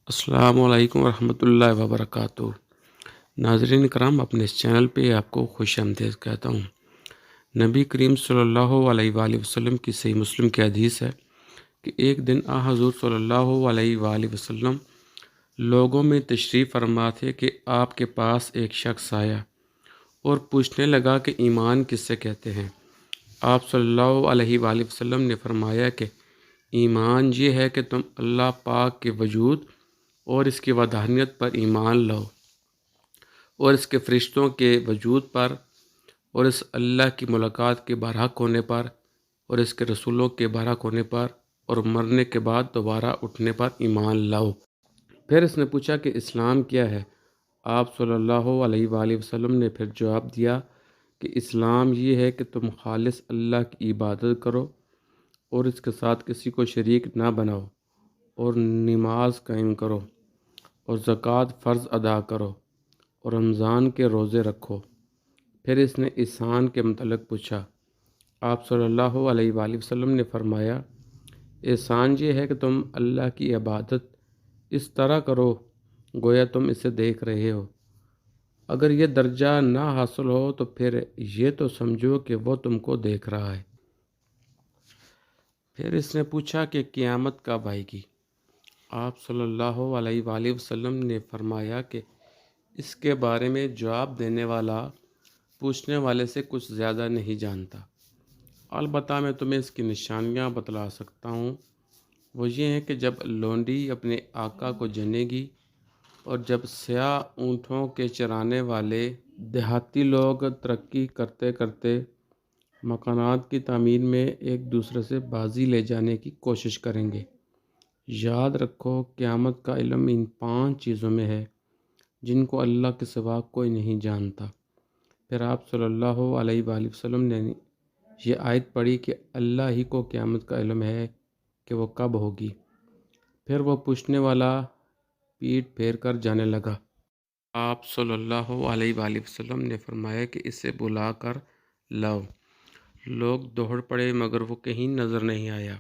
السلام علیکم ورحمۃ اللہ وبرکاتہ۔ ناظرین کرام، اپنے اس چینل پہ آپ کو خوش آمدید کہتا ہوں۔ نبی کریم صلی اللہ علیہ وآلہ وسلم کی صحیح مسلم کی حدیث ہے کہ ایک دن حضور صلی اللہ علیہ وآلہ وسلم لوگوں میں تشریف فرما تھے کہ آپ کے پاس ایک شخص آیا اور پوچھنے لگا کہ ایمان کس سے کہتے ہیں۔ آپ صلی اللہ علیہ وآلہ وسلم نے فرمایا کہ ایمان یہ ہے کہ تم اللہ پاک کے وجود اور اس کی وحدانیت پر ایمان لاؤ، اور اس کے فرشتوں کے وجود پر، اور اس اللہ کی ملاقات کے برحق ہونے پر، اور اس کے رسولوں کے برحق ہونے پر، اور مرنے کے بعد دوبارہ اٹھنے پر ایمان لاؤ۔ پھر اس نے پوچھا کہ اسلام کیا ہے؟ آپ صلی اللہ علیہ وآلہ وسلم نے پھر جواب دیا کہ اسلام یہ ہے کہ تم خالص اللہ کی عبادت کرو اور اس کے ساتھ کسی کو شریک نہ بناؤ، اور نماز قائم کرو، اور زکوٰۃ فرض ادا کرو، اور رمضان کے روزے رکھو۔ پھر اس نے احسان کے متعلق پوچھا۔ آپ صلی اللہ علیہ وآلہ وسلم نے فرمایا، احسان یہ ہے کہ تم اللہ کی عبادت اس طرح کرو گویا تم اسے دیکھ رہے ہو۔ اگر یہ درجہ نہ حاصل ہو تو پھر یہ تو سمجھو کہ وہ تم کو دیکھ رہا ہے۔ پھر اس نے پوچھا کہ قیامت کب آئے گی؟ آپ صلی اللہ علیہ وآلہ وسلم نے فرمایا کہ اس کے بارے میں جواب دینے والا پوچھنے والے سے کچھ زیادہ نہیں جانتا، البتہ میں تمہیں اس کی نشانیاں بتلا سکتا ہوں۔ وہ یہ ہیں کہ جب لونڈی اپنے آقا کو جنے گی، اور جب سیاہ اونٹوں کے چرانے والے دیہاتی لوگ ترقی کرتے کرتے مکانات کی تعمیر میں ایک دوسرے سے بازی لے جانے کی کوشش کریں گے۔ یاد رکھو، قیامت کا علم ان 5 چیزوں میں ہے جن کو اللہ کے سوا کوئی نہیں جانتا۔ پھر آپ صلی اللہ علیہ وآلہ وسلم نے یہ آیت پڑھی کہ اللہ ہی کو قیامت کا علم ہے کہ وہ کب ہوگی۔ پھر وہ پوچھنے والا پیٹھ پھیر کر جانے لگا۔ آپ صلی اللہ علیہ وآلہ وسلم نے فرمایا کہ اسے بلا کر لاؤ۔ لوگ دوڑ پڑے مگر وہ کہیں نظر نہیں آیا۔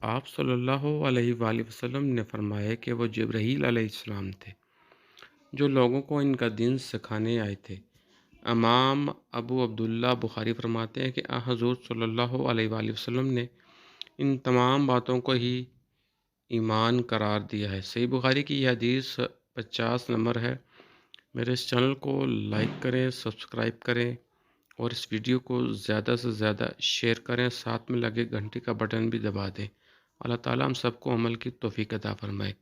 آپ صلی اللہ علیہ وآلہ وسلم نے فرمایا کہ وہ جبرائیل علیہ السلام تھے جو لوگوں کو ان کا دین سکھانے آئے تھے۔ امام ابو عبداللہ بخاری فرماتے ہیں کہ حضور صلی اللہ علیہ وآلہ وسلم نے ان تمام باتوں کو ہی ایمان قرار دیا ہے۔ صحیح بخاری کی یہ حدیث 50 نمبر ہے۔ میرے اس چینل کو لائک کریں، سبسکرائب کریں، اور اس ویڈیو کو زیادہ سے زیادہ شیئر کریں، ساتھ میں لگے گھنٹی کا بٹن بھی دبا دیں۔ اللہ تعالیٰ ہم سب کو عمل کی توفیق عطا فرمائے۔